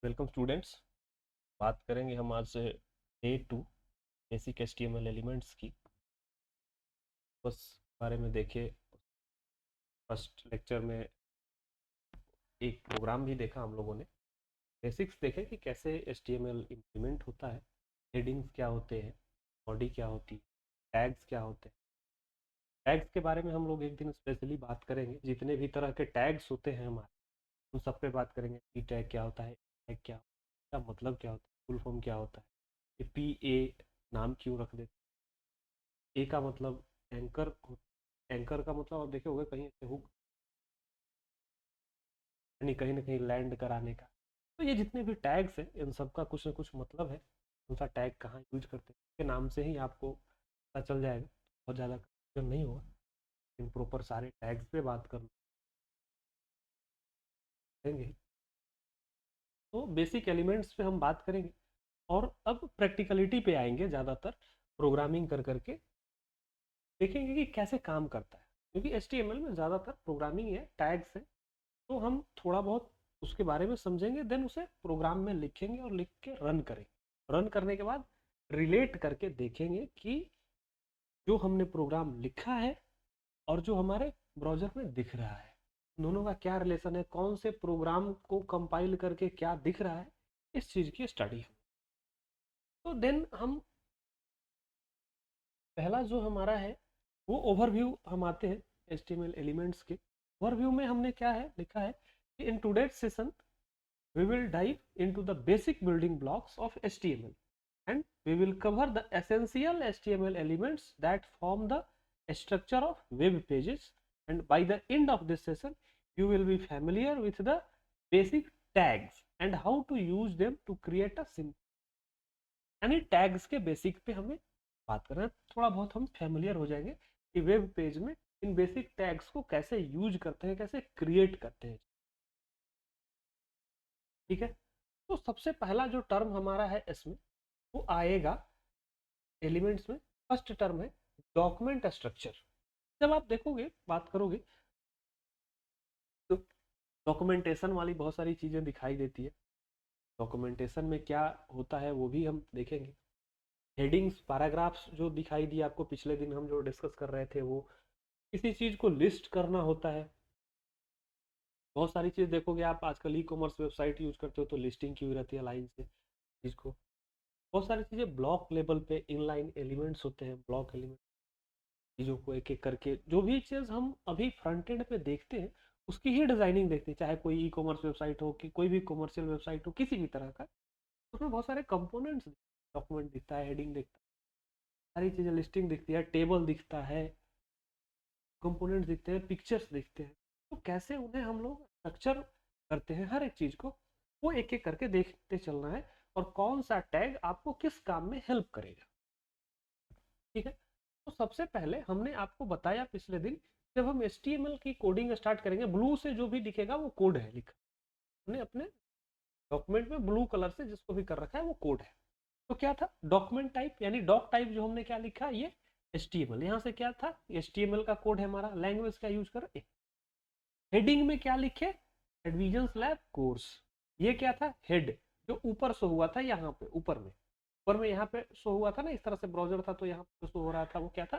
Welcome students. बात करेंगे हम आज से डे 2 बेसिक HTML एलिमेंट्स की। बस बारे में देखे। फर्स्ट लेक्चर में एक प्रोग्राम भी देखा हम लोगों ने। बेसिक्स देखे कि कैसे HTML इम्प्लीमेंट होता है, हेडिंग्स क्या होते हैं, बॉडी क्या होती है, टैग्स क्या होते हैं। टैग्स के बारे में हम लोग एक दिन स्पेशली बात करेंगे। जितने भी तरह के टैग्स होते हैं हमारे, उन सब पे बात करेंगे। पी टैग क्या होता है, टैग क्या होता है, इसका मतलब क्या होता है, फुल फॉर्म क्या होता है, ये PA नाम क्यों रख देते हैं। ए का मतलब एंकर। एंकर का मतलब आप देखे होंगे कहीं ऐसे हुक, यानी कहीं ना कहीं लैंड कराने का। तो ये जितने भी टैग्स हैं इन सब का कुछ ना कुछ मतलब है। कौन सा टैग कहाँ यूज करते हैं इसके नाम से ही आपको पता चल जाएगा। बहुत ज़्यादा कंफ्यूजन नहीं होगा। इन प्रॉपर सारे टैग्स पे बात कर लेंगे। तो बेसिक एलिमेंट्स पे हम बात करेंगे और अब प्रैक्टिकलिटी पे आएंगे। ज़्यादातर प्रोग्रामिंग कर करके देखेंगे कि कैसे काम करता है, क्योंकि HTML में ज़्यादातर प्रोग्रामिंग है, टैग्स है। तो हम थोड़ा बहुत उसके बारे में समझेंगे, देन उसे प्रोग्राम में लिखेंगे और लिख के रन करेंगे। रन करने के बाद रिलेट करके देखेंगे कि जो हमने प्रोग्राम लिखा है और जो हमारे ब्राउजर में दिख रहा है, दोनों का क्या रिलेशन है, कौन से प्रोग्राम को कंपाइल करके क्या दिख रहा है, इस चीज़ की स्टडी है। तो देन हम पहला जो हमारा है वो ओवरव्यू हम आते हैं HTML एलिमेंट्स के। ओवरव्यू में हमने क्या है लिखा है कि इन today's session we will dive into the basic building blocks of HTML, and we will cover the essential HTML elements that form the structure of web pages, and by the end of this session you will be familiar with the basic tags and how to use them to create a simple। यानी tags के basic पे हमें बात करना है। थोड़ा बहुत हम फैमिलियर हो जाएंगे कि वेब पेज में इन बेसिक टैग्स को कैसे यूज करते हैं, कैसे क्रिएट करते हैं। ठीक है। तो सबसे पहला जो टर्म हमारा है इसमें वो आएगा एलिमेंट्स में। फर्स्ट टर्म है डॉक्यूमेंट स्ट्रक्चर। जब आप देखोगे बात करोगे तो डॉक्यूमेंटेशन वाली बहुत सारी चीजें दिखाई देती है। डॉक्यूमेंटेशन में क्या होता है वो भी हम देखेंगे। हेडिंग्स पैराग्राफ्स जो दिखाई दिए आपको पिछले दिन हम जो डिस्कस कर रहे थे, वो किसी चीज को लिस्ट करना होता है। बहुत सारी चीज देखोगे आप आजकल ई-कॉमर्स वेबसाइट यूज करते हो तो लिस्टिंग की हुई रहती है लाइन से चीज को। बहुत सारी चीजें ब्लॉक लेवल पे इनलाइन एलिमेंट्स होते हैं, ब्लॉक एलिमेंट चीजों को एक एक करके जो भी चीज हम अभी फ्रंट एंड पे देखते हैं उसकी ही डिजाइनिंग देखते हैं। चाहे कोई ई-कॉमर्स वेबसाइट हो कि कोई भी कॉमर्शियल वेबसाइट हो, किसी भी तरह का, उसमें बहुत सारे कंपोनेंट्स, डॉक्यूमेंट दिखता है, हेडिंग दिखता है, सारी चीजें लिस्टिंग दिखती है, टेबल दिखता है, कंपोनेंट्स दिखते हैं, पिक्चर्स दिखते हैं। तो कैसे उन्हें हम लोग स्ट्रक्चर करते हैं हर एक चीज को, वो एक एक करके देखते चलना है और कौन सा टैग आपको किस काम में हेल्प करेगा। ठीक है। तो सबसे पहले हमने आपको बताया पिछले दिन, जब हम HTML की कोडिंग स्टार्ट करेंगे, ब्लू से जो भी दिखेगा वो कोड है लिखा। हमने अपने डॉक्यूमेंट में ब्लू कलर से जिसको भी कर रखा है वो कोड है। तो क्या था डॉक्यूमेंट टाइप, यानी डॉक टाइप जो हमने क्या लिखा, ये HTML। यहाँ से क्या था, HTML का कोड है हमारा, लैंग्वेज का यूज कर। हेडिंग में क्या लिखे, एडविजन लैब कोर्स। ये क्या था, हेड जो ऊपर शो हुआ था, यहाँ पे ऊपर में यहाँ पे शो हुआ था ना, इस तरह से ब्राउजर था तो यहाँ पे शो हो रहा था, वो क्या था,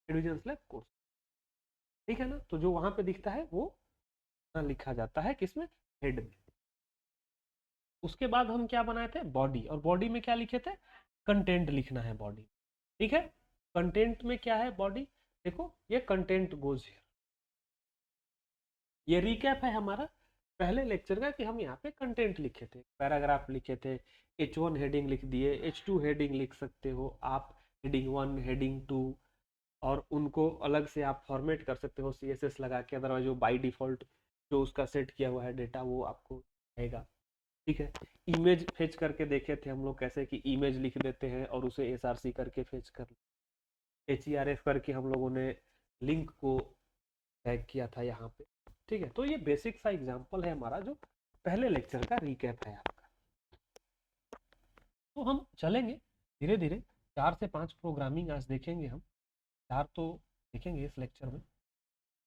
एडविजन लैब कोर्स। ठीक है ना। तो जो वहां पे दिखता है वो लिखा जाता है किसमें, हेड में। उसके बाद हम क्या बनाए थे, बॉडी। और बॉडी में क्या लिखे थे, कंटेंट लिखना है बॉडी। ठीक है। कंटेंट में क्या है बॉडी, देखो ये कंटेंट गोज हियर। ये रिकैप है हमारा पहले लेक्चर का कि हम यहाँ पे कंटेंट लिखे थे, पैराग्राफ लिखे थे। H1 हेडिंग लिख दिए, H2 हेडिंग लिख सकते हो आप, हेडिंग 1 हेडिंग 2, और उनको अलग से आप फॉर्मेट कर सकते हो CSS लगा के। अदरवाइज वो बाय डिफॉल्ट जो उसका सेट किया हुआ है डेटा वो आपको आएगा। ठीक है। इमेज फेच करके देखे थे हम लोग कैसे कि इमेज लिख देते हैं और उसे SRC करके फेच कर, HERF करके हम लोगों ने लिंक को टैग किया था यहाँ पे। ठीक है। तो ये बेसिक सा एग्जांपल है हमारा, जो पहले लेक्चर का रिकैप है आपका। तो हम चलेंगे धीरे धीरे, 4 से 5 प्रोग्रामिंग आज देखेंगे हम। 4 तो देखेंगे इस लेक्चर में।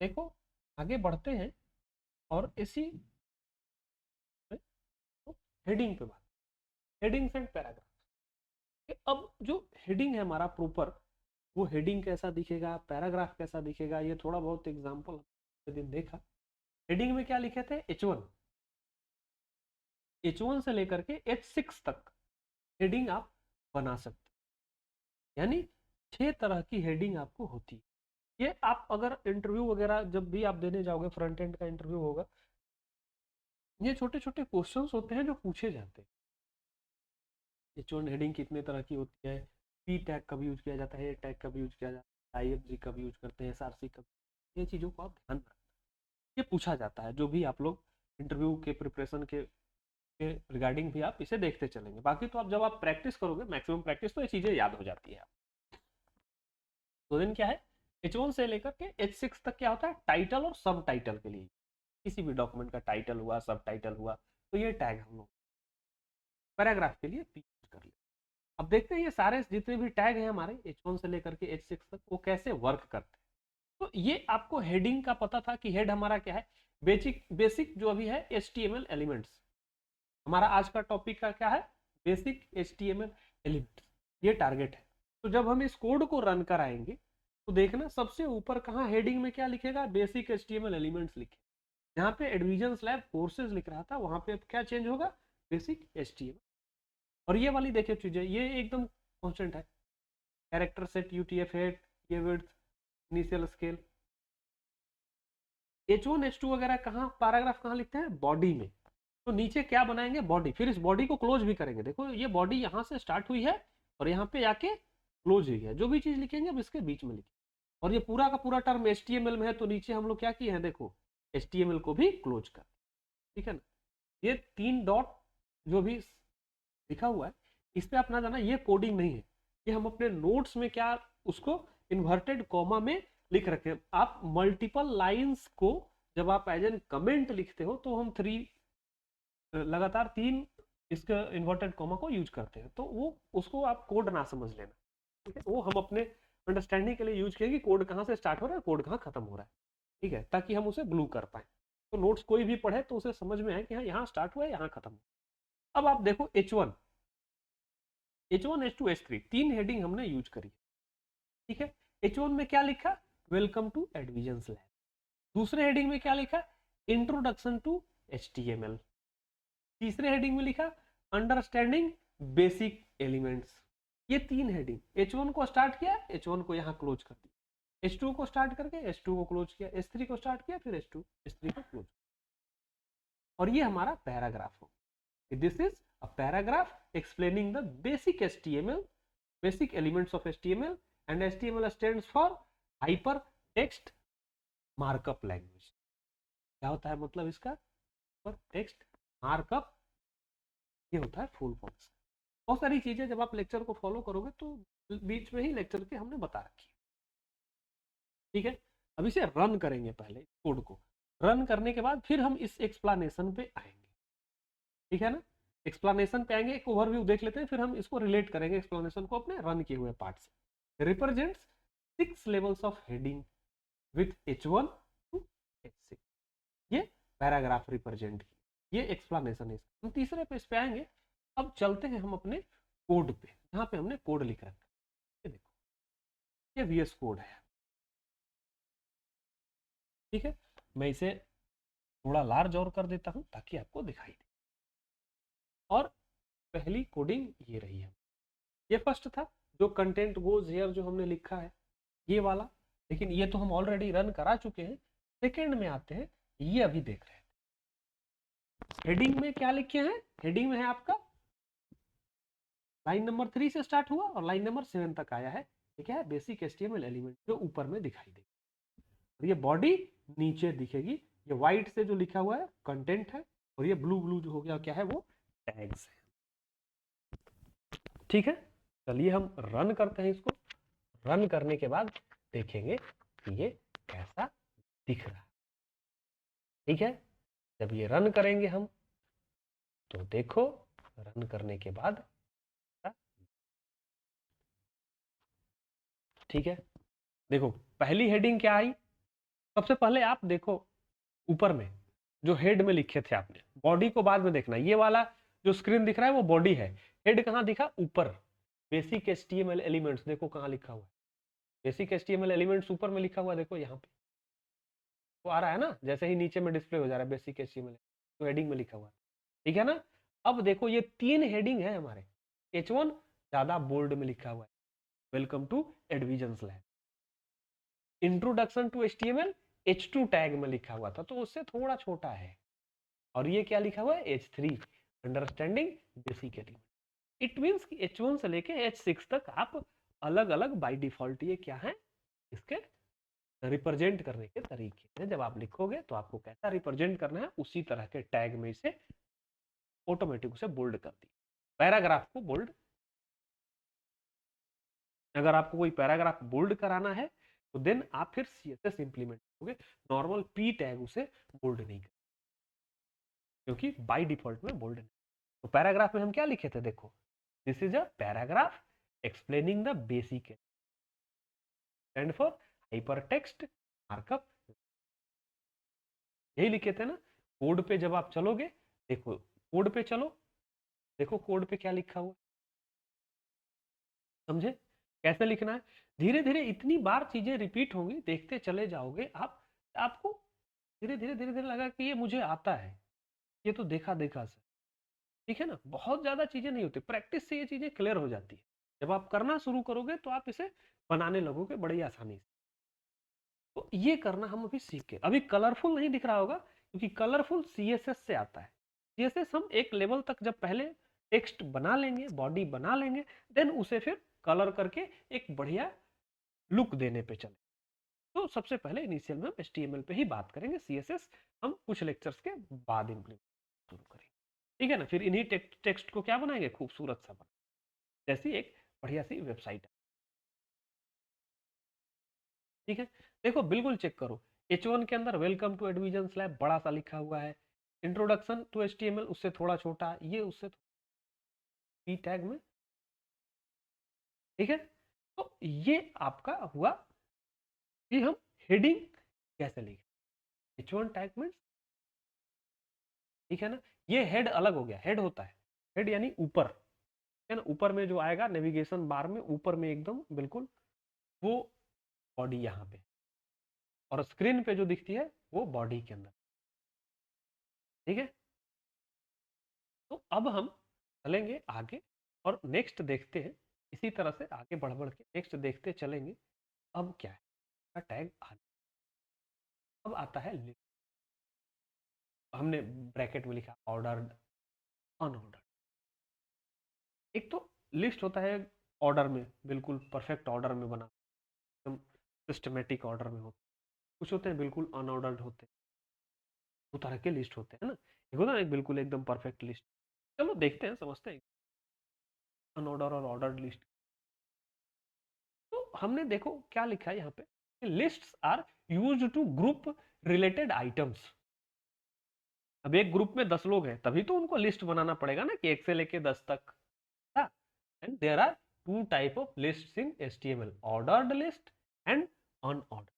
देखो आगे बढ़ते हैं और इसी में, तो हेडिंग पे बात, हेडिंग्स एंड पैराग्राफ। अब जो हेडिंग है हमारा प्रॉपर, वो हेडिंग कैसा दिखेगा, पैराग्राफ कैसा दिखेगा, ये थोड़ा बहुत एग्जांपल दिन देखा। हेडिंग में क्या लिखे थे, H1, H1 से लेकर के H6 तक हेडिंग आप बना सकते, यानी 6 तरह की हेडिंग आपको होती है। ये आप अगर इंटरव्यू वगैरह जब भी आप देने जाओगे, फ्रंट एंड का इंटरव्यू होगा, ये छोटे छोटे क्वेश्चंस होते हैं जो पूछे जाते हैं। H1 हेडिंग कितने तरह की होती है, पी टैग कब यूज किया जाता है, ए टैग कब यूज किया जाता है, IFG कब यूज करते हैं, SRC कब, ये चीजों को आप ध्यान रखें, ये पूछा जाता है। जो भी आप लोग इंटरव्यू के प्रिपरेशन के रिगार्डिंग भी आप इसे देखते चलेंगे। बाकी तो आप जब आप प्रैक्टिस करोगे, मैक्सिमम प्रैक्टिस, तो ये चीजें याद हो जाती है। तो दिन क्या है, H1 से लेकर के H6 तक क्या होता है, टाइटल और सब टाइटल के लिए, किसी भी डॉक्यूमेंट का टाइटल हुआ, सब टाइटल हुआ, तो ये टैग हम लोग पैराग्राफ के लिए यूज कर ले। अब देखते हैं ये सारे जितने भी टैग हैं हमारे H1 से लेकर के H6 तक, वो कैसे वर्क करते हैं। तो ये आपको हेडिंग का पता था कि हेड हमारा क्या है, बेसिक बेसिक जो अभी है HTML एलिमेंट्स। हमारा आज का टॉपिक का क्या है, बेसिक HTML एलिमेंट्स, ये टारगेट है। तो जब हम इस कोड को रन कराएंगे तो देखना सबसे ऊपर कहाँ हेडिंग में क्या लिखेगा, बेसिक HTML एलिमेंट्स लिखे। जहाँ पे एडविजन लैब कोर्सेज लिख रहा था, वहां पे अब क्या चेंज होगा, बेसिक HTML। और ये वाली देखिए चीजें, ये एकदम कॉन्स्टेंट है, कैरेक्टर सेट, UTF-8, ये width, initial scale. H1 H2 वगैरह कहाँ, पैराग्राफ कहाँ लिखते हैं, बॉडी में। तो नीचे क्या बनाएंगे, बॉडी, फिर इस बॉडी को क्लोज भी करेंगे। देखो ये बॉडी यहाँ से स्टार्ट हुई है और यहाँ पे आके क्लोज हुई है। जो भी चीज लिखेंगे अब इसके बीच में लिखेंगे। और ये पूरा का पूरा टर्म HTML में है, तो नीचे हम लोग क्या किए हैं, देखो HTML को भी क्लोज कर, ठीक है ना। ये 3 डॉट जो भी लिखा हुआ है, इस पे आप ना जाना, ये कोडिंग नहीं है, ये हम अपने नोट्स में क्या उसको इन्वर्टेड कॉमा में लिख रखे हैं। आप मल्टीपल लाइंस को जब आप एज एन कमेंट लिखते हो तो हम लगातार 3 इसका इन्वर्टेड कॉमा को यूज करते हैं, तो वो उसको आप कोड ना समझ लेना, ठीक है। वो हम अपने अंडरस्टैंडिंग के लिए यूज किए कि कोड कहाँ से स्टार्ट हो रहा है, कोड कहाँ खत्म हो रहा है, ठीक है, ताकि हम उसे ग्लू कर पाए। तो नोट्स कोई भी पढ़े तो उसे समझ में आए कि हाँ यहाँ स्टार्ट हुआ है, यहाँ खत्म हुआ। अब आप देखो H1 H2 H3 3 हेडिंग हमने यूज करी, ठीक है। H1 में क्या लिखा, वेलकम टू एडविजन्स लैब। दूसरे हेडिंग में क्या लिखा, इंट्रोडक्शन टू HTML। तीसरे हेडिंग में लिखा, अंडरस्टैंडिंग बेसिक एलिमेंट्स। ये 3 हेडिंग, H1 को स्टार्ट किया, H1 को यहाँ क्लोज कर दिया, H2 को स्टार्ट करके H2 को क्लोज किया, H3 को स्टार्ट किया, फिर H2 H3 को क्लोज। और ये हमारा पैराग्राफ हो, this is a paragraph explaining the basic HTML, basic elements of HTML, and HTML stands for hypertext markup language। क्या होता है मतलब इसका, hypertext markup, ये होता है फुल फॉर्म। बहुत सारी चीजें जब आप लेक्चर को फॉलो करोगे तो बीच में ही लेक्चर के हमने बता रखी है, ठीक है। अब इसे रन करेंगे, पहले कोड को रन करने के बाद फिर हम इस एक्सप्लेनेशन पे आएंगे, ठीक है ना। एक्सप्लेनेशन पे आएंगे, एक ओवरव्यू देख लेते हैं, फिर हम इसको रिलेट करेंगे एक्सप्लेनेशन को अपने रन किए हुए पार्ट से। Represents 6 levels of heading with H1 to H6, ये पैराग्राफ रिप्रेजेंट की, ये एक्सप्लेनेशन है। हम तीसरे पेज पे आएंगे। अब चलते हैं हम अपने कोड पे, जहाँ पे हमने कोड लिख रखा है। ये देखो, ये VS कोड है, ठीक है। मैं इसे थोड़ा लार्ज और कर देता हूँ ताकि आपको दिखाई दे। और पहली कोडिंग ये रही है, ये फर्स्ट था, जो कंटेंट गोज हियर जो हमने लिखा है, ये वाला। लेकिन ये तो हम ऑलरेडी रन करा चुके हैं। सेकेंड में आते हैं, ये अभी देख रहे हैं। हेडिंग में क्या लिखे हैं, हेडिंग में है आपका लाइन नंबर 3 से स्टार्ट हुआ और लाइन नंबर 7 तक आया है। ये क्या है, बेसिक HTML एलिमेंट, जो ऊपर में दिखाई देगी। और ये बॉडी नीचे दिखेगी। ये व्हाइट से जो लिखा हुआ है कंटेंट है, और ये ब्लू ब्लू जो हो गया क्या है, वो टैग्स है, ठीक है। चलिए हम रन करते हैं इसको। रन करने के बाद देखेंगे कि ये कैसा दिख रहा है, ठीक है। जब ये रन करेंगे हम, तो देखो रन करने के बाद, ठीक है, देखो पहली हेडिंग क्या आई। सबसे पहले आप देखो ऊपर में जो हेड में लिखे थे आपने, बॉडी को बाद में देखना। ये वाला जो स्क्रीन दिख रहा है वो बॉडी है, हेड कहाँ दिखा, ऊपर। बेसिक HTML एलिमेंट्स देखो कहाँ लिखा हुआ है, बेसिक HTML एलिमेंट्स ऊपर में लिखा हुआ है, देखो यहाँ पे वो आ रहा है ना, जैसे ही नीचे में डिस्प्ले हो जा रहा है बेसिक HTML, तो हेडिंग में लिखा हुआ है, ठीक है ना। अब देखो ये 3 हेडिंग है हमारे, H1 ज्यादा बोल्ड में लिखा हुआ है, welcome to advisions lab. Introduction to HTML H2 tag में लिखा हुआ था, तो उससे थोड़ा छोटा है। और ये क्या लिखा हुआ है, H3 understanding basic element. It means कि H1 से लेके H6 तक आप अलग अलग बाय डिफॉल्ट ये क्या है, इसके रिप्रेजेंट करने के तरीके हैं। जब आप लिखोगे तो आपको कैसा रिप्रेजेंट करना है, उसी तरह के टैग में इसे ऑटोमेटिक उसे बोल्ड कर दिया। पैराग्राफ को बोल्ड, अगर आपको कोई पैराग्राफ बोल्ड कराना है तो देन आप फिर CSS इंप्लीमेंट करोगे, नॉर्मल P टैग उसे बोल्ड नहीं कर, क्योंकि बाय डिफॉल्ट में बोल्ड नहीं। तो पैराग्राफ में हम क्या लिखे थे, देखो this is a paragraph explaining the basic and for hypertext markup, यही लिखे थे ना। कोड पे जब आप चलोगे, देखो कोड पे चलो, देखो कोड पे क्या लिखा हुआ, समझे कैसे लिखना है। धीरे धीरे इतनी बार चीजें रिपीट होंगी, देखते चले जाओगे आप, आपको धीरे धीरे धीरे धीरे लगा कि ये मुझे आता है, ये तो देखा देखा से, ठीक है ना। बहुत ज्यादा चीजें नहीं होती, प्रैक्टिस से ये चीजें क्लियर हो जाती है। जब आप करना शुरू करोगे तो आप इसे बनाने लगोगे बड़ी आसानी से। तो ये करना हम अभी सीखे, अभी कलरफुल नहीं दिख रहा होगा, क्योंकि कलरफुल CSS से आता है। CSS हम एक लेवल तक जब पहले टेक्स्ट बना लेंगे, बॉडी बना लेंगे, देन उसे फिर कलर करके एक बढ़िया लुक देने पे चले। तो सबसे पहले इनिशियल में हम HTML पे ही बात करेंगे, CSS हम कुछ लेक्चर्स के बाद इम्प्लीमेंट शुरू करेंगे, ठीक है ना। फिर इन्हीं टेक्स्ट को क्या बनाएंगे, खूबसूरत सा बना, जैसी एक बढ़िया सी वेबसाइट है, ठीक है। देखो बिल्कुल चेक करो, H1 के अंदर वेलकम टू एडविजन्स लैब बड़ा सा लिखा हुआ है, इंट्रोडक्शन टू HTML उससे थोड़ा छोटा, ये उससे P टैग में, ठीक है। तो ये आपका हुआ कि हम हेडिंग कैसे लिखें, H1 टैग में, ठीक है ना। ये हेड अलग हो गया, हेड होता है, हेड यानी ऊपर, है ना, ऊपर में जो आएगा नेविगेशन बार में, ऊपर में एकदम बिल्कुल वो बॉडी यहाँ पे, और स्क्रीन पे जो दिखती है वो बॉडी के अंदर, ठीक है। तो अब हम चलेंगे आगे और नेक्स्ट देखते हैं, इसी तरह से आगे बढ़ बढ़ के नेक्स्ट देखते चलेंगे। अब क्या है टैग आगे, अब आता है लिस्ट, हमने ब्रैकेट में लिखा ऑर्डर्ड, अनऑर्डर्ड। एक तो लिस्ट होता है ऑर्डर में, बिल्कुल परफेक्ट ऑर्डर में बना, एकदम सिस्टमेटिक ऑर्डर में होता है, कुछ होते हैं बिल्कुल अनऑर्डर्ड होते हैं, दो तरह के लिस्ट होते हैं ना, एक होता है एक बिल्कुल एकदम परफेक्ट लिस्ट। चलो देखते हैं, समझते हैं अनऑर्डर और ऑर्डर्ड लिस्ट। तो हमने देखो क्या लिखा है यहाँ पे, lists are used to group related items. अब एक ग्रुप में 10 लोग हैं, तभी तो उनको लिस्ट बनाना पड़ेगा ना, कि 1 से लेके 10 तक। And there are two type of lists in HTML, ordered list and unordered.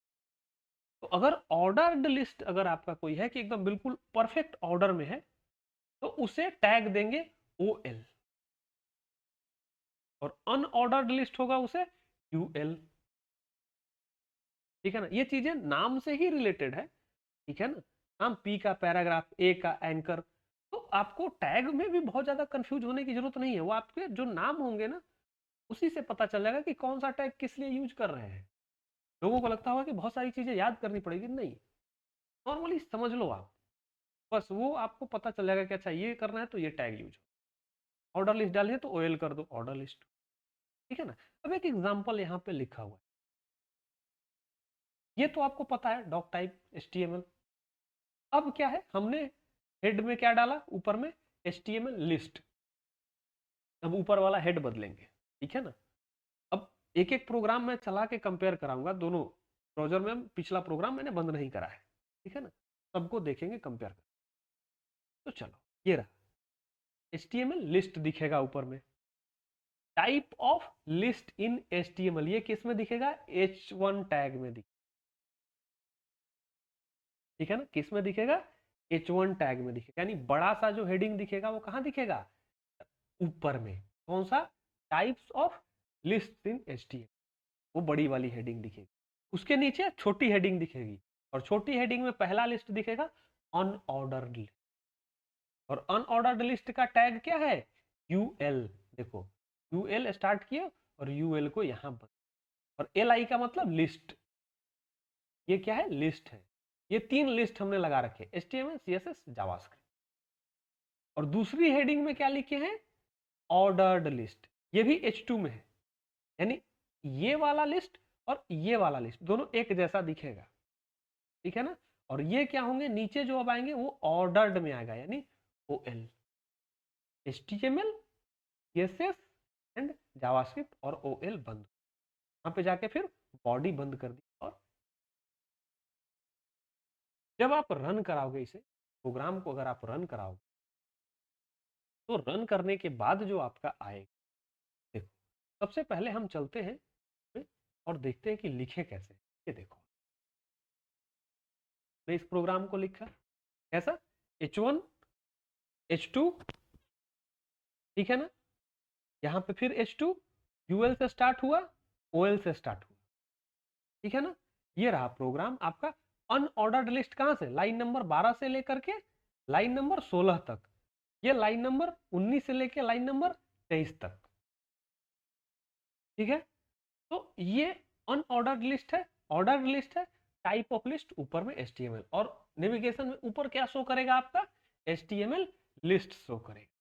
तो अगर ऑर्डर्ड लिस्ट अगर आपका कोई है कि एकदम बिल्कुल परफेक्ट ऑर्डर में है, तो उसे टैग देंगे OL, और अनऑर्डर्ड लिस्ट होगा उसे UL, ठीक है ना। ये चीजें नाम से ही रिलेटेड है, ठीक है ना। नाम P का पैराग्राफ, A का एंकर, तो आपको टैग में भी बहुत ज्यादा कंफ्यूज होने की जरूरत नहीं है, वो आपके जो नाम होंगे ना उसी से पता चल जाएगा कि कौन सा टैग किस लिए यूज कर रहे हैं। लोगों को लगता होगा कि बहुत सारी चीजें याद करनी पड़ेगी, नहीं, नॉर्मली समझ लो आप, बस वो आपको पता चल जाएगा कि अच्छा ये करना है तो ये टैग यूज, ऑर्डर लिस्ट डालिए तो OL कर दो ऑर्डर लिस्ट, ठीक है ना। अब एक एग्जांपल यहाँ पे लिखा हुआ है, ये तो आपको पता है डॉक टाइप HTML। अब क्या है, हमने हेड में क्या डाला, ऊपर में HTML लिस्ट, अब ऊपर वाला हेड बदलेंगे, ठीक है ना। अब एक एक प्रोग्राम में चला के कंपेयर कराऊंगा दोनों ब्राउजर में, पिछला प्रोग्राम मैंने बंद नहीं करा है, ठीक है ना, सबको देखेंगे कंपेयर कर। तो चलो ये रहा HTML लिस्ट दिखेगा ऊपर में, type of list in HTML ये किस में दिखेगा, H1 टैग में दिखेगा, ठीक है ना, किस में दिखेगा, H1 टैग में दिखेगा, यानी बड़ा सा जो हेडिंग दिखेगा वो कहाँ दिखेगा, ऊपर में। कौन सा, types of list in HTML, वो बड़ी वाली हेडिंग दिखेगी। उसके नीचे छोटी हेडिंग दिखेगी, और छोटी हेडिंग में पहला लिस्ट दिखेगा अनऑर्डर्ड लिस्ट, और अनऑर्डर्ड लिस्ट का टैग क्या है, यूएल। देखो यूएल स्टार्ट किया और यूएल को यहां पर, और एल आई का मतलब लिस्ट, ये क्या है, लिस्ट है। ये 3 लिस्ट हमने लगा रखे, HTML CSS जावास्क्रिप्ट। और दूसरी हेडिंग में क्या लिखे हैं, ऑर्डर्ड लिस्ट, ये भी H2 में है, यानी ये वाला लिस्ट और ये वाला लिस्ट दोनों एक जैसा दिखेगा, ठीक है ना। और ये क्या होंगे, नीचे जो अब आएंगे वो ऑर्डर्ड में आएगा, यानी OL, HTML CSS and JavaScript, और OL बंद, वहां पे जाके फिर बॉडी बंद कर दी। और जब आप रन कराओगे इसे, प्रोग्राम को अगर आप रन कराओगे, तो रन करने के बाद जो आपका आएगा, देखो सबसे पहले हम चलते हैं और देखते हैं कि लिखे कैसे। ये देखो मैं इस प्रोग्राम को लिखा कैसा, H1 H2, ठीक है ना, यहां पे फिर H2 UL से स्टार्ट हुआ, OL से स्टार्ट हुआ, ठीक है ना। ये रहा प्रोग्राम आपका। अनऑर्डर्ड लिस्ट कहां से, लाइन नंबर 12 से लेकर के लाइन नंबर 16 तक, ये लाइन नंबर 19 से लेकर लाइन नंबर 23 तक, ठीक है। तो ये अनऑर्डर्ड लिस्ट है, ऑर्डर्ड लिस्ट है, टाइप ऑफ लिस्ट ऊपर में HTML, और नेविगेशन में ऊपर क्या शो करेगा आपका, HTML लिस्ट शो करेगा,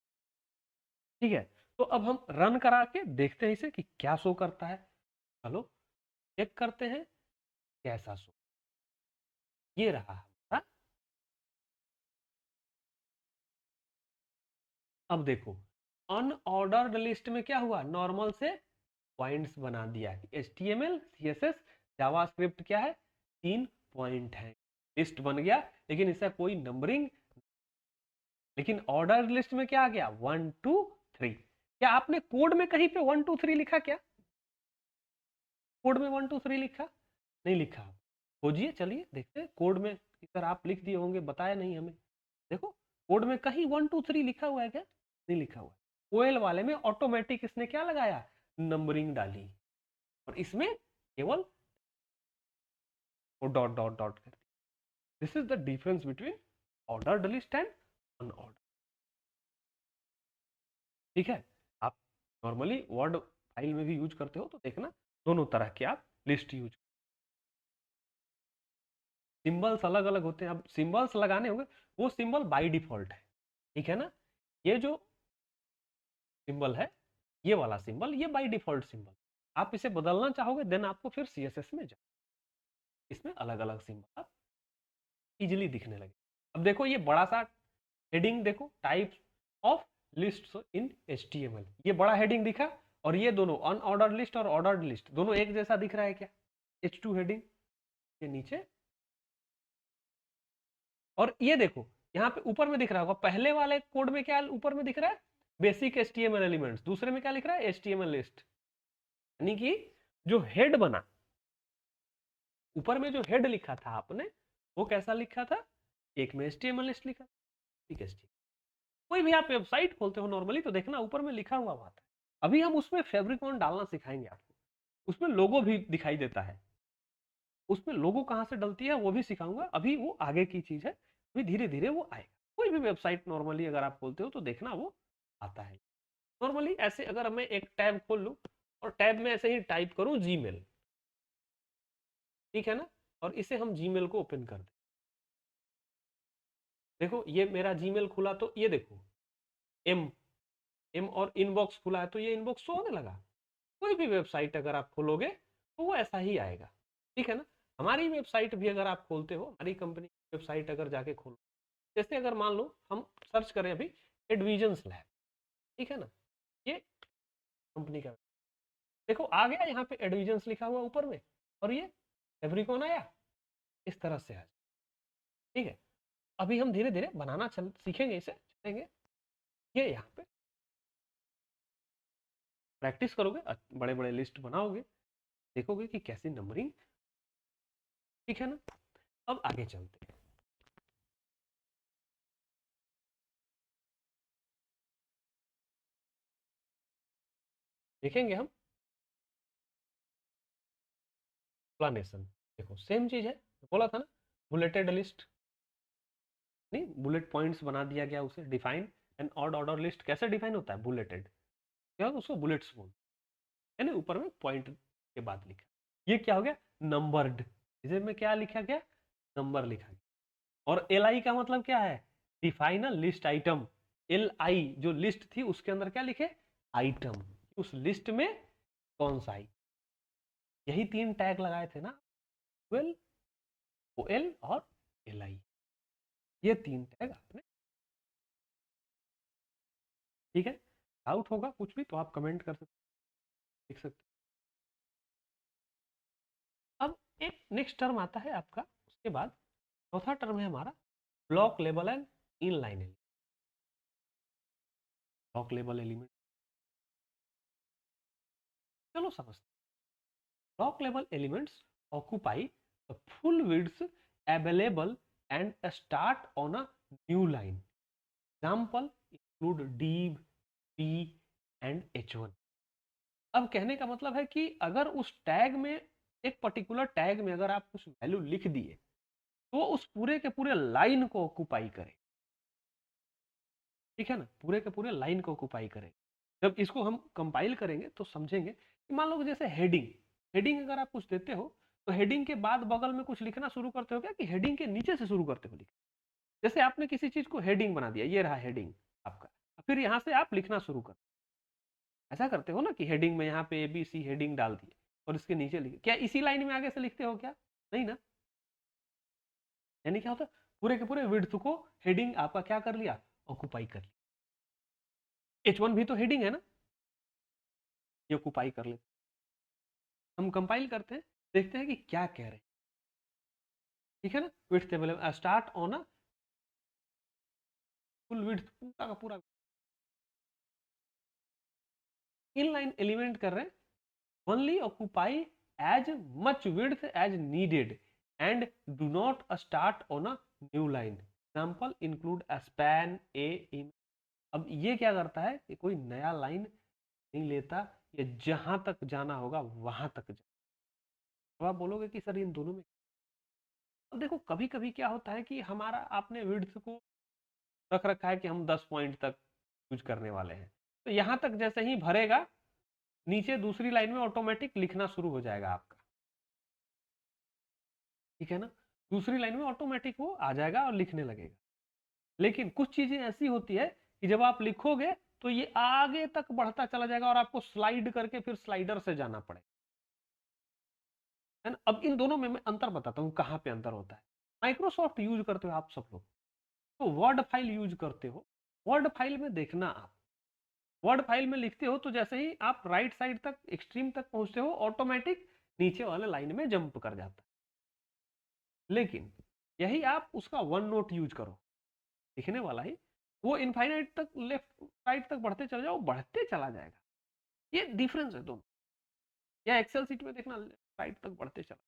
ठीक है। तो अब हम रन करा के देखते हैं इसे कि क्या शो करता है। चलो चेक करते हैं कैसा शो, ये रहा हमारा। अब देखो अनऑर्डर्ड लिस्ट में क्या हुआ, नॉर्मल से पॉइंट्स बना दिया, HTML CSS जावास्क्रिप्ट क्या है, 3 पॉइंट है, लिस्ट बन गया, लेकिन इसका कोई नंबरिंग। लेकिन ऑर्डर लिस्ट में क्या आ गया, 1 2 3। क्या आपने कोड में कहीं पे 1 2 3 लिखा, क्या कोड में 1 2 3 लिखा, नहीं लिखा। खोजिए, चलिए देखते हैं कोड में, इधर आप लिख दिए होंगे, बताया नहीं हमें। देखो कोड में कहीं 1 2 3 लिखा हुआ है क्या, नहीं लिखा हुआ। OL वाले में ऑटोमेटिक इसने क्या लगाया, नंबरिंग डाली, और इसमें केवल वो डॉट डॉट डॉट कर दी। This is the difference between ordered list and unordered, ठीक है। आप नॉर्मली वर्ड फाइल में भी यूज करते हो तो देखना, दोनों तरह के आप लिस्ट यूज, सिंबल्स अलग अलग होते हैं। अब सिंबल्स लगाने होंगे, वो सिंबल बाय डिफॉल्ट है, ठीक है ना। ये जो सिंबल है, ये वाला सिंबल, ये बाय डिफॉल्ट सिंबल, आप इसे बदलना चाहोगे देन आपको फिर CSS में जाओ, इसमें अलग अलग सिंबल आप इजिली दिखने लगे। अब देखो ये बड़ा सा हेडिंग देखो, types of list in HTML, ये बड़ा हेडिंग दिखा, और ये दोनों अनऑर्डर्ड लिस्ट और ऑर्डर्ड लिस्ट दोनों एक जैसा दिख रहा है क्या, H2 हेडिंग के नीचे। और ये देखो यहाँ पे ऊपर में दिख रहा होगा, पहले वाले कोड में क्या ऊपर में दिख रहा है, बेसिक HTML एलिमेंट्स, दूसरे में क्या लिख रहा है, HTML लिस्ट, यानी कि जो हेड बना, ऊपर में जो हेड लिखा था आपने, वो कैसा लिखा था, एक में HTML लिस्ट लिखा, ठीक है। कोई भी आप वेबसाइट खोलते हो नॉर्मली तो देखना ऊपर में लिखा हुआ आता है। अभी हम उसमें फैब्रिकॉन डालना सिखाएंगे आपको, उसमें लोगो भी दिखाई देता है, उसमें लोगो कहाँ से डलती है वो भी सिखाऊंगा, अभी वो आगे की चीज है, अभी धीरे धीरे वो आएगा। कोई भी वेबसाइट नॉर्मली अगर आप खोलते हो तो देखना वो आता है। नॉर्मली ऐसे अगर मैं एक टैब खोल लूँ और टैब में ऐसे ही टाइप करूँ जीमेल, ठीक है ना, और इसे हम जीमेल को ओपन कर दें, देखो ये मेरा जीमेल खुला, तो ये देखो एम एम और इनबॉक्स खुला है, तो ये इनबॉक्स शो होने लगा। कोई भी वेबसाइट अगर आप खोलोगे तो वो ऐसा ही आएगा, ठीक है ना। हमारी वेबसाइट भी अगर आप खोलते हो, हमारी कंपनी की वेबसाइट अगर जाके खोलो, जैसे अगर मान लो हम सर्च करें अभी एडविजन्स लैब, ठीक है ना, ये कंपनी का, देखो आ गया यहाँ पे एडविजन्स लिखा हुआ ऊपर में, और ये फैब्रिकॉन आया, इस तरह से आया, ठीक है। अभी हम धीरे धीरे बनाना चल सीखेंगे, इसे चलेंगे, ये यहाँ पे प्रैक्टिस करोगे, बड़े बड़े लिस्ट बनाओगे, देखोगे कि कैसी नंबरिंग, ठीक है ना। अब आगे चलते हैं। देखेंगे हम एक्सप्लेनेशन। देखो सेम चीज है, बोला था ना बुलेटेड लिस्ट, नहीं बुलेट पॉइंट्स बना दिया गया उसे। Define and odd order list कैसे डिफाइन होता है? बुलेटेड, क्या होगा उसको बुलेट्स बोल, है ना, ऊपर में पॉइंट के बाद लिखा। ये क्या हो गया? नंबर्ड, इसे में क्या लिखा गया? नंबर लिखा गया। और एल आई का मतलब क्या है? Define a list item. L I जो लिस्ट थी उसके अंदर क्या लिखे? आइटम, उस लिस्ट में कौन सा आई। यही तीन टैग लगाए थे ना, वेल ओ एल और एल आई, ये तीन टैग आपने, ठीक है। डाउट होगा कुछ भी तो आप कमेंट कर सकते, लिख सकते। अब एक नेक्स्ट टर्म आता है आपका, उसके बाद चौथा टर्म है हमारा block level and inline element. Block level element चलो समझते हैं। Block level elements occupy the full width available and start on a new line. Example include div, p and h1। अब कहने का मतलब है कि अगर उस टैग में, एक पर्टिकुलर टैग में अगर आप कुछ वैल्यू लिख दिए तो उस पूरे के पूरे लाइन को ऑक्यूपाई करे, ठीक है ना, पूरे के पूरे लाइन को ऑक्यूपाई करे। जब इसको हम कंपाइल करेंगे तो समझेंगे कि मान लो जैसे हेडिंग, हेडिंग अगर आप कुछ देते हो तो हेडिंग के बाद बगल में कुछ लिखना शुरू करते हो क्या, कि हेडिंग के नीचे से शुरू करते हो लिखना? जैसे आपने किसी चीज को हेडिंग बना दिया, ये रहा हेडिंग आपका, फिर यहां से आप लिखना शुरू कर, ऐसा करते हो ना कि हेडिंग में यहाँ पे ABC हेडिंग डाल दिए और इसके नीचे लिखे, क्या इसी लाइन में आगे से लिखते हो क्या? नहीं ना। यानी क्या होता है, पूरे के पूरे विड्थ को हेडिंग आपका क्या कर लिया? ऑक्यूपाई कर लिया। H1 भी तो हेडिंग है ना, ये ऑक्यूपाई कर लेते। हम कंपाइल करते हैं, देखते हैं कि क्या कह रहे हैं, ठीक है ना। Width table start on a full width, पूरा का पूरा इनलाइन एलिमेंट कर रहे हैं। only occupy as much width as needed and do not start on a new line. Example include a span a image। अब ये क्या करता है कि कोई नया लाइन नहीं लेता, ये जहां तक जाना होगा वहां तक जा। अब आप बोलोगे कि सर इन दोनों में, अब देखो कभी कभी क्या होता है कि हमारा आपने विड्थ को रख रखा है कि हम 10 पॉइंट तक यूज करने वाले हैं, तो यहां तक जैसे ही भरेगा नीचे दूसरी लाइन में ऑटोमेटिक लिखना शुरू हो जाएगा आपका, ठीक है ना। दूसरी लाइन में ऑटोमेटिक वो आ जाएगा और लिखने लगेगा। लेकिन कुछ चीजें ऐसी होती है कि जब आप लिखोगे तो ये आगे तक बढ़ता चला जाएगा और आपको स्लाइड करके फिर स्लाइडर से जाना पड़ेगा, है ना। अब इन दोनों में मैं अंतर बताता हूँ कहाँ पे अंतर होता है। माइक्रोसॉफ्ट यूज करते हो आप सब लोग, तो वर्ड फाइल यूज करते हो। वर्ड फाइल में देखना, आप वर्ड फाइल में लिखते हो तो जैसे ही आप राइट साइड तक एक्सट्रीम तक पहुंचते हो ऑटोमेटिक नीचे वाले लाइन में जंप कर जाता है। लेकिन यही आप उसका वन नोट यूज करो, लिखने वाला ही, वो इनफाइनाइट तक लेफ्ट राइट तक बढ़ते चले जाओ, बढ़ते चला जाएगा। ये डिफरेंस है दोनों। या एक्सेल सीट में देखना राइट तक बढ़ते चला,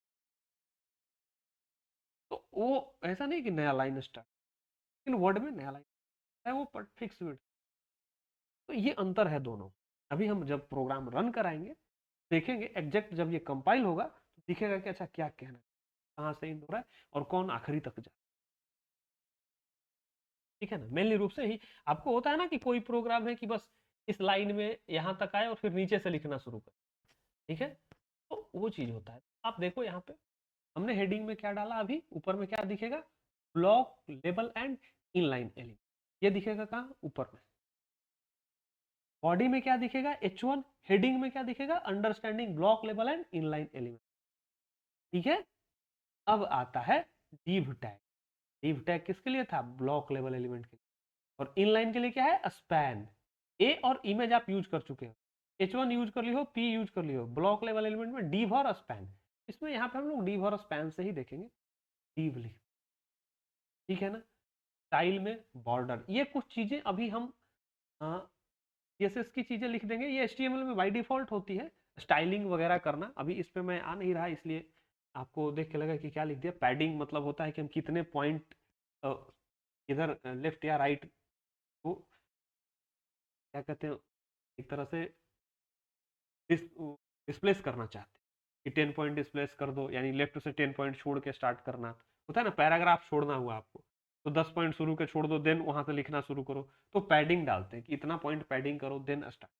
तो वो ऐसा नहीं कि नया लाइन स्टार्ट, लेकिन वर्ड में नया लाइन है वो पर फिक्स विड्थ। तो ये अंतर है दोनों। अभी हम जब प्रोग्राम रन कराएंगे देखेंगे एग्जैक्ट, जब ये कंपाइल होगा तो दिखेगा कि अच्छा क्या कहना है, कहाँ से इंड हो रहा है और कौन आखिरी तक जा, ठीक है ना। मेनली रूप से ही आपको होता है ना कि कोई प्रोग्राम है कि बस इस लाइन में यहाँ तक आए और फिर नीचे से लिखना शुरू कर, ठीक है। तो वो चीज होता है। आप देखो यहाँ पे हमने हेडिंग में क्या डाला, अभी ऊपर में क्या दिखेगा? Block label and inline element, ये दिखेगा कहाँ? ऊपर में। बॉडी में क्या दिखेगा? H1। हेडिंग में क्या दिखेगा? Understanding block label and inline element, ठीक है। अब आता है div टैग। div टैग किसके लिए था? ब्लॉक लेवल एलिमेंट के लिए। और इनलाइन के लिए क्या है? स्पैन। ए और इमेज आप यूज कर चुके हो, H1 यूज कर ली हो, P यूज कर ली हो। ब्लॉक लेवल एलिमेंट में div और स्पैन, इसमें यहाँ पे हम लोग div और स्पैन से ही देखेंगे। div लिख, ठीक है ना। स्टाइल में बॉर्डर, ये कुछ चीजें अभी हम CSS की चीजें लिख देंगे, ये HTML में बाय डिफॉल्ट होती है। स्टाइलिंग वगैरह करना अभी इस पे मैं आ नहीं रहा, इसलिए आपको देख के लगा कि क्या लिख दिया। पैडिंग मतलब होता है कि हम कितने पॉइंट इधर लेफ्ट या राइट को क्या कहते हैं, एक तरह से डिस्प्लेस करना चाहते हैं कि 10 पॉइंट डिस्प्लेस कर दो, यानी लेफ्ट से 10 पॉइंट छोड़ के स्टार्ट करना होता है ना, पैराग्राफ छोड़ना हुआ आपको तो 10 पॉइंट शुरू के छोड़ दो, देन वहां से लिखना शुरू करो, तो पैडिंग डालते हैं कि इतना पॉइंट पैडिंग करो देन स्टार्ट।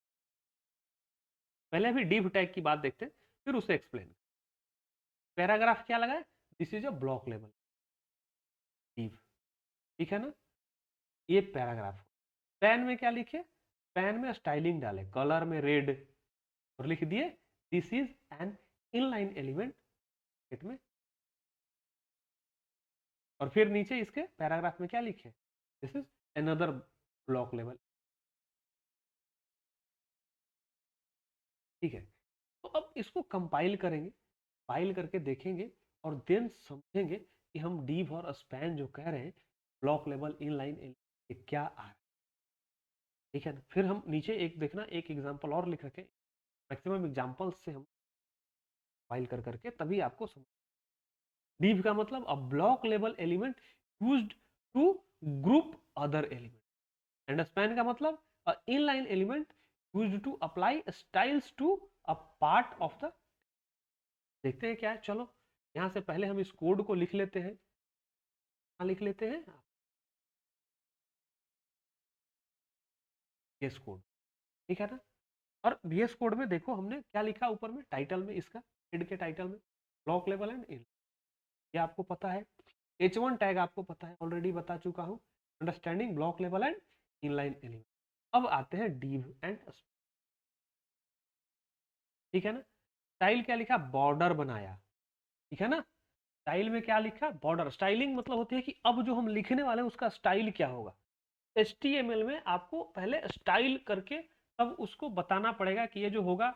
पहले अभी डिव टैग की बात देखते हैं, फिर उसे एक्सप्लेन। पैराग्राफ क्या लगा है, this is a block level div, ठीक है ना, ये पैराग्राफ। पैन में क्या लिखे, पैन में स्टाइलिंग डाले, कलर में रेड और लिख दिए this is an inline element में, और फिर नीचे इसके पैराग्राफ में क्या लिखे, this is another block level, ठीक है। तो अब इसको कंपाइल करेंगे, कंपाइल करके देखेंगे और देन समझेंगे कि हम डीव और स्पैन जो कह रहे हैं ब्लॉक लेवल इनलाइन एलिमेंट क्या आ रहा है, ठीक है ना। फिर हम नीचे एक देखना एक एग्जांपल और लिख रखे, मैक्सिमम एग्जांपल्स से हम कंपाइल कर करके तभी आपको समझ। div का मतलब a block level element used to group other element and span का मतलब a inline element used to apply styles to a part of the। देखते हैं क्या है, चलो यहां से पहले हम इस कोड को लिख लेते हैं, लिख लेते हैं VS कोड, ठीक है ना। और VS कोड में देखो हमने क्या लिखा ऊपर में टाइटल में, इसका हेड के टाइटल में ब्लॉक लेवल एंड इन, ये आपको पता है। H1 टैग आपको पता है, ऑलरेडी बता चुका हूं, understanding block level and inline element. अब आते हैं डिव एंड, ठीक है ना। स्टाइल क्या लिखा, बॉर्डर बनाया, ठीक है ना। स्टाइल में क्या लिखा, बॉर्डर। स्टाइलिंग मतलब होती है कि अब जो हम लिखने वाले हैं उसका स्टाइल क्या होगा। HTML में आपको पहले स्टाइल करके तब उसको बताना पड़ेगा कि ये जो होगा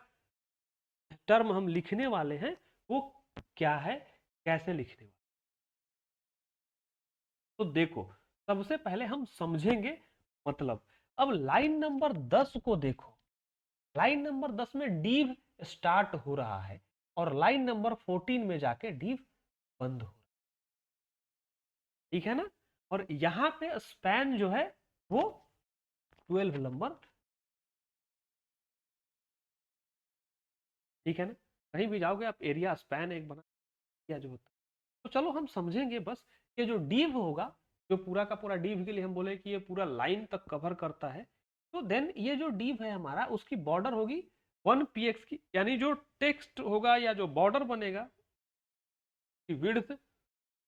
टर्म हम लिखने वाले हैं वो क्या है, कैसे लिखने वाले। तो देखो सबसे पहले हम समझेंगे मतलब। अब लाइन नंबर 10 को देखो, लाइन नंबर 10 में डिव स्टार्ट हो रहा है और लाइन नंबर 14 में जाके डिव बंद हो रहा है, ठीक है ना। और यहां पे स्पैन जो है वो 12 नंबर, ठीक है ना। कहीं भी जाओगे आप एरिया स्पैन एक बना या जो होता है। तो चलो हम समझेंगे बस, ये जो डिव होगा, जो पूरा का पूरा डिव के लिए हम बोले कि ये पूरा लाइन तक कवर करता है, तो देन ये जो डिव है हमारा उसकी बॉर्डर होगी 1 px की, यानी जो टेक्स्ट होगा या जो बॉर्डर बनेगा की विड्थ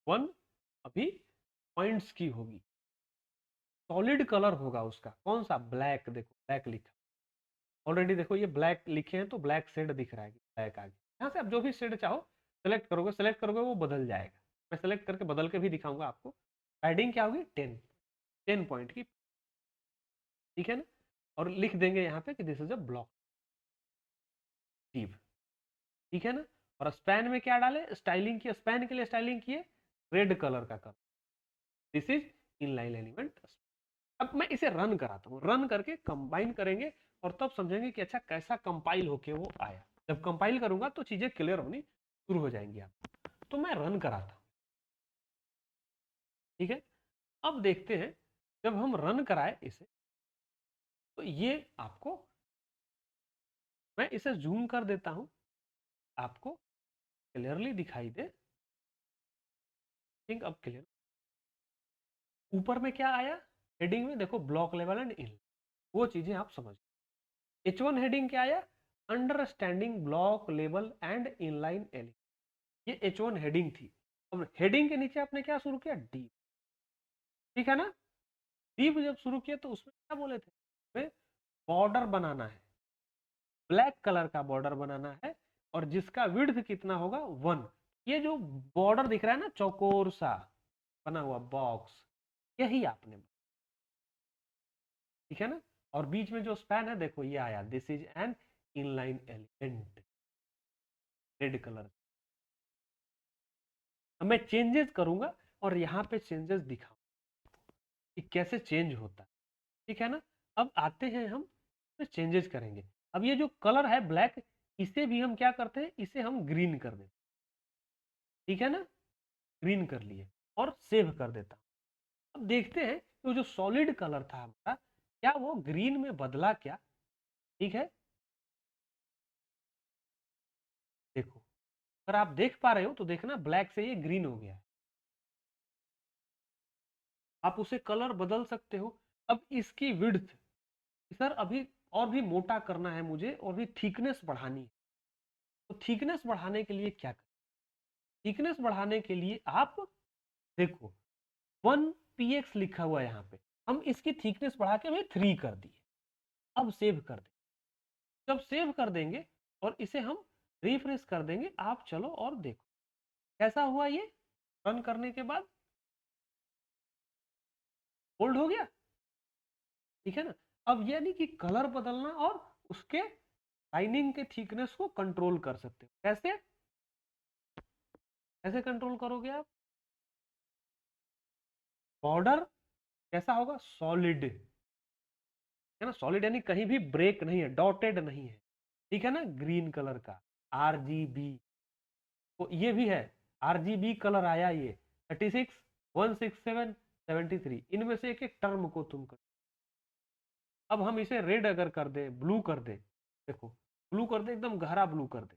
1 अभी पॉइंट्स की होगी। सॉलिड कलर होगा उसका, कौन सा, ब्लैक, देखो ब्लैक लिखा ऑलरेडी, देखो ये ब्लैक लिखे हैं तो ब्लैक शेड दिख रहा है, ब्लैक आगे। यहाँ से आप जो भी शेड चाहो सेलेक्ट करोगे वो बदल जाएगा, मैं सेलेक्ट करके बदल के भी दिखाऊंगा आपको। पैडिंग क्या होगी 10 पॉइंट की, ठीक है ना। और लिख देंगे यहाँ पे कि this is a block div, ठीक है ना। और स्पैन में क्या डाले, स्टाइलिंग की, स्पैन के लिए स्टाइलिंग किए रेड कलर का colour, this is inline element. अब मैं इसे रन कराता हूँ, रन करके कंबाइन करेंगे और तब समझेंगे कि अच्छा कैसा कंपाइल होके वो आया। जब कंपाइल करूंगा तो चीजें क्लियर होनी शुरू हो जाएंगी आप। तो मैं रन कराता हूँ, ठीक है। अब देखते हैं जब हम रन कराए इसे तो ये आपको, मैं इसे जूम कर देता हूं, आपको क्लियरली दिखाई दे, थिंक अब क्लियर। ऊपर में क्या आया, हेडिंग में देखो ब्लॉक लेवल एंड इन, वो चीजें आप समझ। H1 हेडिंग क्या आया, understanding block level and inline element, ये H1 हेडिंग थी। अब हेडिंग के नीचे आपने क्या शुरू किया, डी, ठीक है ना। डीप जब शुरू किया तो उसमें क्या बोले थे, बॉर्डर बनाना है, ब्लैक कलर का बॉर्डर बनाना है और जिसका विड्थ कितना होगा 1। ये जो बॉर्डर दिख रहा है ना चौकोर सा बना हुआ बॉक्स, यही आपने, ठीक है ना। और बीच में जो स्पैन है देखो ये आया, this is an inline element, red colour. अब मैं चेंजेस करूंगा और यहाँ पे चेंजेस दिखाऊंगा कि कैसे चेंज होता है, ठीक है ना। अब आते हैं हम चेंजेस करेंगे। अब ये जो कलर है ब्लैक, इसे भी हम क्या करते हैं, इसे हम ग्रीन कर देते, ठीक है ना, ग्रीन कर लिए और सेव कर देता हूं। अब देखते हैं तो जो सॉलिड कलर था हमारा क्या वो ग्रीन में बदला क्या, ठीक है। अगर आप देख पा रहे हो तो देखना ब्लैक से ये ग्रीन हो गया है। आप उसे कलर बदल सकते हो। अब इसकी विड्थ, सर अभी और भी मोटा करना है मुझे और भी थिकनेस बढ़ानी है, तो थिकनेस बढ़ाने के लिए क्या करें? थिकनेस बढ़ाने के लिए आप देखो 1 px लिखा हुआ है यहाँ पे, हम इसकी थिकनेस बढ़ा के भाई 3 कर दिए। अब सेव कर दें। जब सेव कर देंगे और इसे हम रिफ्रेश कर देंगे, आप चलो और देखो कैसा हुआ ये। रन करने के बाद बोल्ड हो गया, ठीक है ना। अब ये नहीं कि कलर बदलना और उसके लाइनिंग के थिकनेस को कंट्रोल कर सकते हो। कैसे कैसे कंट्रोल करोगे आप? बॉर्डर कैसा होगा? सॉलिड, है ना। सॉलिड यानी कहीं भी ब्रेक नहीं है, डॉटेड नहीं है, ठीक है ना। ग्रीन कलर का आरजीबी, तो ये भी है आरजीबी कलर आया ये 36 167 73, इनमें से एक एक टर्म को तुम कर। अब हम इसे रेड अगर कर दे, ब्लू कर दे, देखो ब्लू कर दे, एकदम गहरा ब्लू कर दे,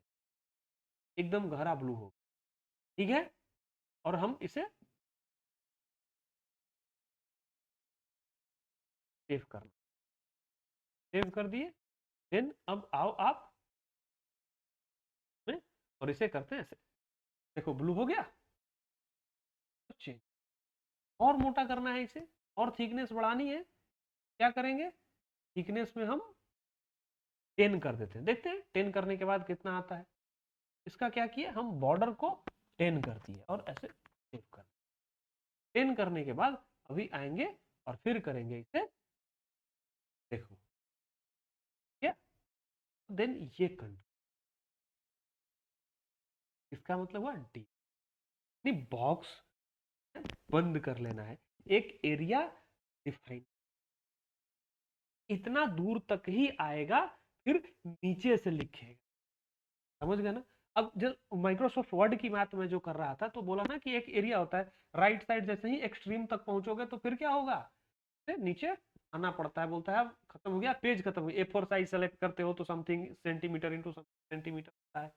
एकदम गहरा ब्लू हो, ठीक है। और हम इसे सेव करना, सेव कर दिए। देन अब आओ आप में और इसे करते हैं ऐसे, देखो ब्लू हो गया। चेंज और मोटा करना है इसे और थिकनेस बढ़ानी है, क्या करेंगे? थिकनेस में हम 10 कर देते हैं, देखते हैं 10 करने के बाद कितना आता है। इसका क्या किया, हम बॉर्डर को 10 कर दिए और ऐसे सेव कर 10 करने के बाद अभी आएंगे और फिर करेंगे इसे, देखो क्या। देन ये कंट्रोल, इसका मतलब हुआ डी, नहीं बॉक्स बंद कर लेना है, एक एरिया डिफाइन, इतना दूर तक ही आएगा, फिर नीचे से लिखेगा, समझ गए ना। अब जब माइक्रोसॉफ्ट वर्ड की बात में जो कर रहा था, तो बोला ना कि एक एरिया होता है, राइट साइड जैसे ही एक्सट्रीम तक पहुंचोगे तो फिर क्या होगा, नीचे आना पड़ता है। बोलता है अब खत्म हो गया, पेज खत्म हो गया, A4 साइज सेलेक्ट करते हो तो समथिंग सेंटीमीटर इंटू सेंटीमीटर होता है।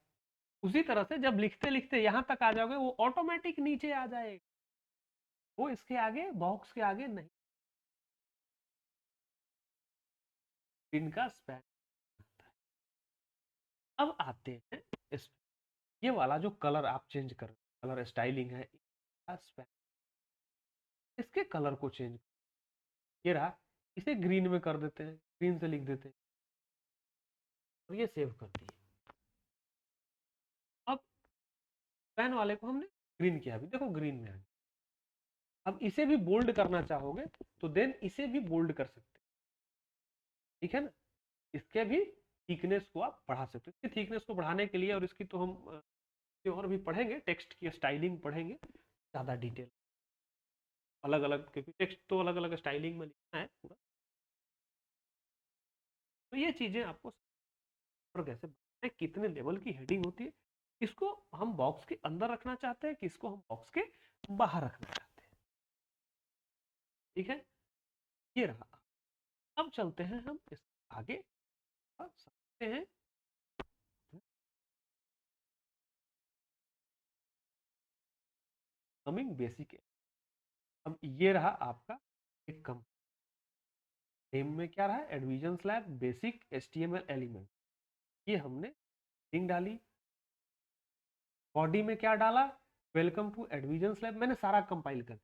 उसी तरह से जब लिखते लिखते यहां तक आ जाओगे, वो ऑटोमेटिक नीचे आ जाएगा, वो इसके आगे बॉक्स के आगे नहीं, इनका स्पैन। अब आते हैं इस, ये वाला जो कलर आप चेंज कर, कलर स्टाइलिंग है, इसके कलर को चेंज, ये रहा, इसे ग्रीन में कर देते हैं, ग्रीन से लिख देते हैं और ये सेव कर दिए। अब पेन वाले को हमने ग्रीन किया, अभी देखो ग्रीन में आ गया। अब इसे भी बोल्ड करना चाहोगे तो देन इसे भी बोल्ड कर सकते हैं, ठीक है ना। इसके भी थिकनेस को आप बढ़ा सकते हो। इसकी थिकनेस को बढ़ाने के लिए, और इसकी तो हम और भी पढ़ेंगे, टेक्स्ट की स्टाइलिंग पढ़ेंगे ज्यादा डिटेल, अलग अलग, क्योंकि टेक्स्ट तो अलग अलग स्टाइलिंग में लिखना है पूरा। तो ये चीजें आपको कैसे, कितने लेवल की हेडिंग होती है, इसको हम बॉक्स के अंदर रखना चाहते हैं, किसको हम बॉक्स के बाहर रखना चाहते हैं, ठीक है। ये रहा। अब चलते हैं हम इस आगे और समझते हैं कमिंग बेसिक। अब ये रहा आपका एक कम नेम में क्या रहा, एडविजन स्लैब बेसिक HTML एलिमेंट, ये हमने लिंक डाली। बॉडी में क्या डाला, वेलकम टू एडविजन स्लैब, मैंने सारा कंपाइल कर।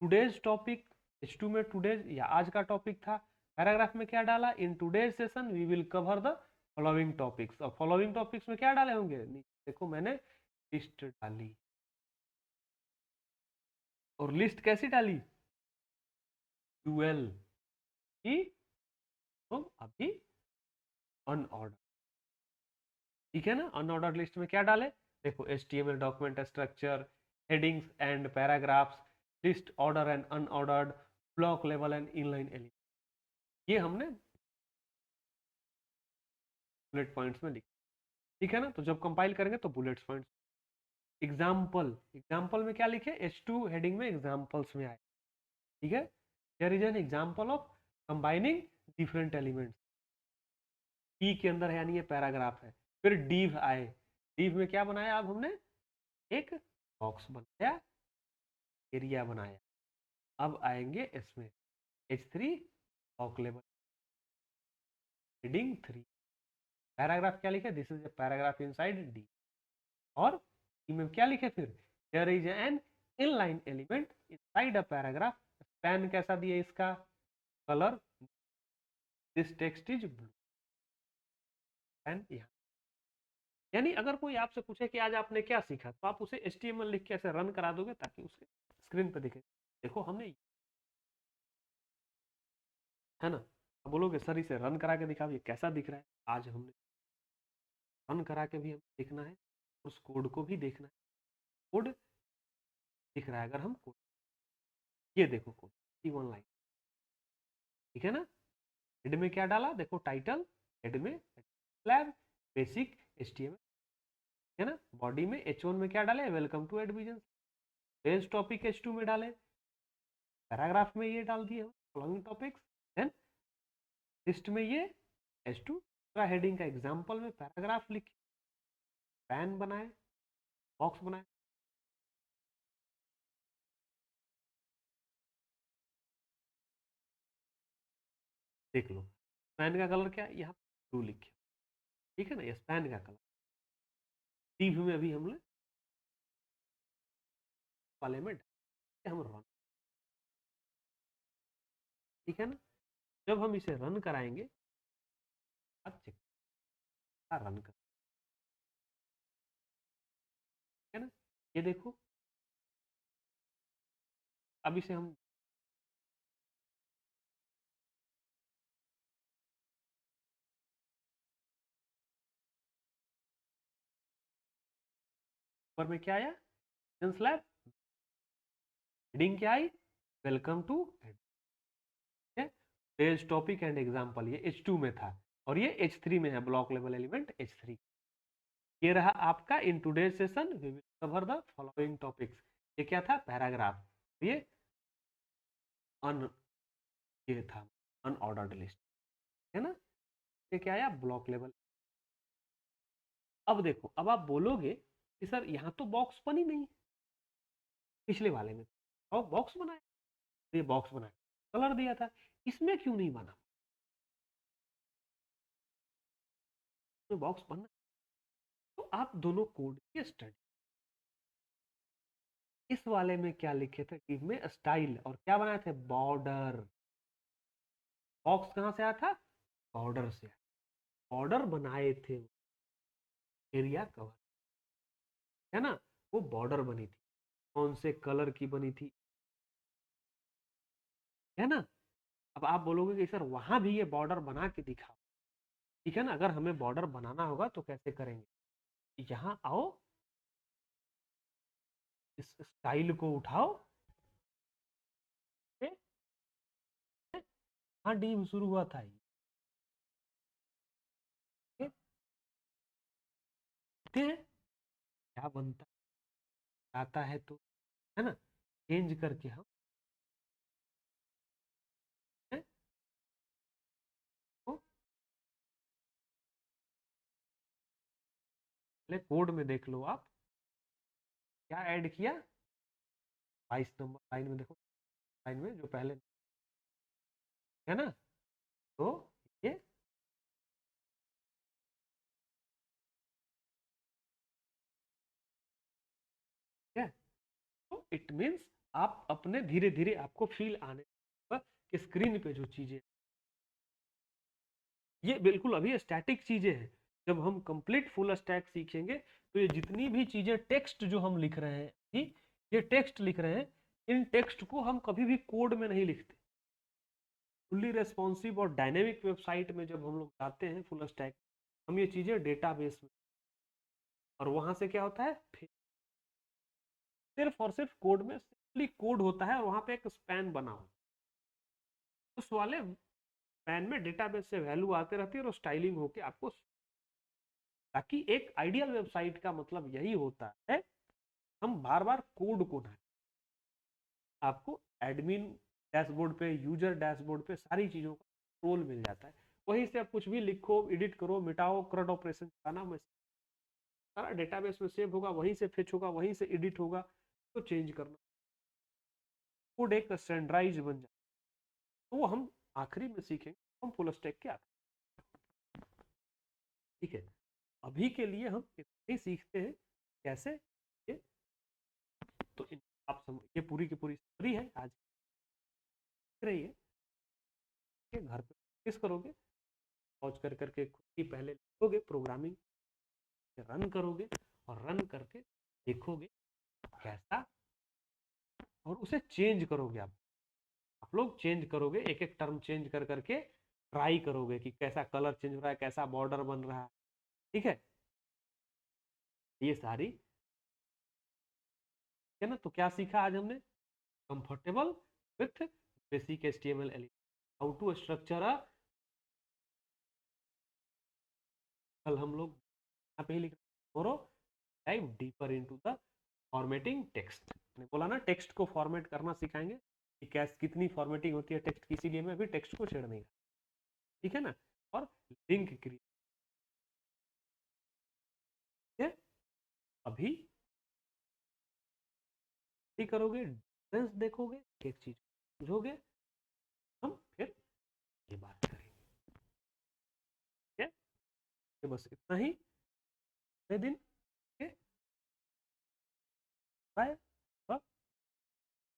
टुडेज टॉपिक, H2 में टुडेज या आज का टॉपिक था। पैराग्राफ में क्या डाला, in today's session we will cover the following topics. और फॉलोइंग टॉपिक्स में क्या डाले होंगे, देखो मैंने लिस्ट डाली, और लिस्ट कैसी डाली, ड्यूएल की, तो अभी अनऑर्डर, ठीक है ना। अनऑर्डर लिस्ट में क्या डाले, देखो HTML document structure, headings and paragraphs, list order and unordered, block level and inline element, ये हमने बुलेट पॉइंट्स में लिखा, ठीक है ना। तो जब कंपाइल करेंगे तो बुलेट पॉइंट्स। एग्जाम्पल, एग्जाम्पल में क्या लिखे, H2 हेडिंग में एग्जाम्पल्स में आए, ठीक है। There is an example of combining different elements, ई के अंदर है, यानी ये पैराग्राफ है। फिर डिव आए, div में क्या बनाया, अब हमने एक बॉक्स बनाया, एरिया बनाया। अब आएंगे इसमें H3 block level heading 3, paragraph क्या लिखे, this is a paragraph inside D. और डी में क्या लिखे फिर, there is an inline element inside a paragraph, span कैसा दिया इसका, colour, this text is blue, and यहाँ। यानी अगर कोई आपसे पूछे कि आज आपने क्या सीखा, तो आप उसे HTML लिख के ऐसे रन करा दोगे ताकि उसके स्क्रीन पे दिखे, देखो हमने, है ना। अब बोलोगे सर इसे रन करा के दिखाओ, ये कैसा दिख रहा है, आज हमने रन करा के भी हमें देखना है, उस कोड को भी देखना है, कोड दिख रहा है अगर हम कोड, ये देखो कोड वन लाइन, ठीक है ना। हेड में क्या डाला, देखो टाइटल, हेड में लैब बेसिक HTML, है ना। बॉडी में H1 में क्या डाले, welcome to advision, page topic H2 में डाले, पैराग्राफ में ये डाल दिए फॉलोइंग टॉपिक्स, देन लिस्ट में ये H2, दूसरा हेडिंग का एग्जांपल में पैराग्राफ लिखे, पैन बनाए, बॉक्स बनाए, देख लो पैन का कलर क्या है, यहाँ ब्लू लिखे, ठीक है ना, ये पैन का कलर। div में अभी हमने वाले में हम रन, ठीक है ना। जब हम इसे रन कराएंगे, चेक रन कर, है ना, ये देखो। अब इसे हम ऊपर में क्या आया, स्लैब, हेडिंग क्या आई, welcome to page topic and example, ये H2 में था और ये H3 में है, ब्लॉक लेवल एलिमेंट H3। ये रहा आपका in today session we will cover the following topics, ये क्या था, पैराग्राफ, ये अन, ये था अनऑर्डर्ड लिस्ट, है ना। ये क्या आया, ब्लॉक लेवल। अब देखो, अब आप बोलोगे कि सर यहाँ तो बॉक्स बनी नहीं, पिछले वाले में बॉक्स बनाया, ये बॉक्स बनाया, कलर दिया था, इसमें क्यों नहीं बना, तो बॉक्स बनना। तो आप दोनों कोड की स्टडी, इस वाले में क्या लिखे थे, गिव में स्टाइल, और क्या बनाए थे, बॉर्डर। बॉक्स कहां से आया था, बॉर्डर से, बॉर्डर बनाए थे, एरिया कवर, है ना, वो बॉर्डर बनी थी, कौन से कलर की बनी थी, है ना। अब आप बोलोगे कि सर वहां भी ये बॉर्डर बना के दिखाओ, ठीक है ना। अगर हमें बॉर्डर बनाना होगा तो कैसे करेंगे, यहां आओ, इस स्टाइल को उठाओ, हाँ डीव शुरू हुआ था ये, देखते हैं क्या बनता आता है, तो है ना, चेंज करके हम, है, तो पहले कोड में देख लो आप क्या ऐड किया, 22 नंबर लाइन में देखो, लाइन में जो पहले, है ना, तो ये क्या, तो इट मीन्स आप अपने धीरे धीरे आपको फील आने कि स्क्रीन पे जो चीजें, ये बिल्कुल अभी स्टैटिक चीजें हैं, जब हम कंप्लीट फुल स्टैक सीखेंगे तो ये जितनी भी चीजें टेक्स्ट जो हम लिख रहे हैं, ये टेक्स्ट लिख रहे हैं, इन टेक्स्ट को हम कभी भी कोड में नहीं लिखते। फुल्ली रेस्पॉन्सिव और डायनेमिक वेबसाइट में जब हम लोग जाते हैं फुल स्टैक, हम ये चीजें डेटाबेस में, और वहां से क्या होता है, सिर्फ और सिर्फ कोड में सिंपली कोड होता है और वहां पे एक स्पैन बना हो, उस वाले पैन में डेटाबेस से वैल्यू आते रहती है और स्टाइलिंग होके आपको, ताकि एक आइडियल वेबसाइट का मतलब यही होता है, हम बार बार कोड को ना, आपको एडमिन डैशबोर्ड पे, यूजर डैशबोर्ड पे सारी चीजों का कंट्रोल मिल जाता है, वहीं से आप कुछ भी लिखो, एडिट करो, मिटाओ, क्रड ऑपरेशन चलाना, सारा डेटाबेस में सेव होगा, वहीं से फेच होगा, वहीं से एडिट होगा, तो चेंज करना, कोड एक स्टैंडर्डाइज बन जाए। तो वो हम आखिरी में सीखेंगे, हम फुल स्टैक के आखिरी। ठीक है, अभी के लिए हम इतना ही सीखते हैं कैसे ये, तो आप ये पूरी की पूरी स्टोरी है आज रही है कि घर पे किस करोगे, पहुंच कर करके खुद ही पहले लिखोगे प्रोग्रामिंग, रन करोगे और रन करके देखोगे कैसा, और उसे चेंज करोगे। आप लोग चेंज करोगे, एक एक टर्म चेंज कर करके ट्राई करोगे कि कैसा कलर चेंज हो रहा है, कैसा बॉर्डर बन रहा है। ठीक है, ये सारी है ना। तो क्या सीखा आज हमने, comfortable with basic HTML element, how to structure a, कल हम लोग यहाँ पे ही लिख रहे, dive deeper into the formatting text. मैंने बोला ना टेक्स्ट को फॉर्मेट करना सिखाएंगे कि कैसे कितनी फॉर्मेटिंग होती है टेक्स्ट की, इसीलिए मैं अभी टेक्स्ट को छेड़ नहीं रहा। ठीक है ना, और लिंक क्रिएट है, अभी करोगे, डिफरेंस देखोगे, एक चीज समझोगे, हम फिर ये बात करेंगे। ठीक है, तो बस इतना ही, अगले दिन, बाय।